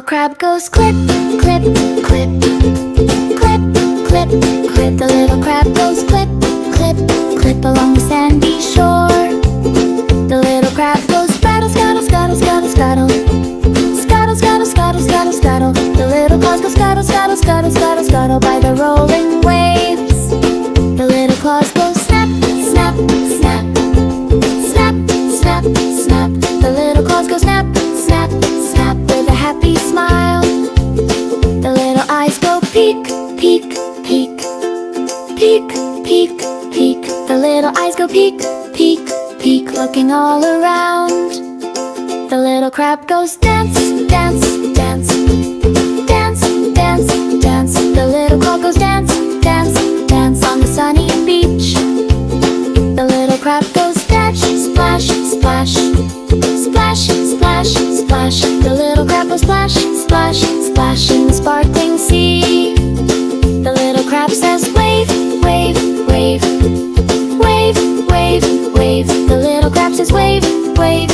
crab goes clip, clip, clip, clip, clip, clip. The little crab goes clip, clip, clip along the sandy shore. The little crab goes scuttle, scuttle, scuttle, scuttle, scuttle, scuttle, scuttle, scuttle, scuttle, scuttle. The little claws go scuttle, scuttle, scuttle, scuttle, scuttle by the rolling waves. The little claws go snap, snap, snap, snap, snap, snap. The little claws go snap, snap, snap with a happy smile. The little eyes go peek, peek, peek, peek, peek, peek. The little eyes go peek, peek, peek, looking all around. The little crab goes dance, dance, dance, dance, dance, dance. The little claw goes dance, dance, dance on the sunny beach. The little crab goes splash, splash, splash, splash, splash, splash. The little crab goes splash, splash, splash in the sparkling sea. The little crab says wave, wave, wave, wave, wave, wave. The little crab says wave, wave,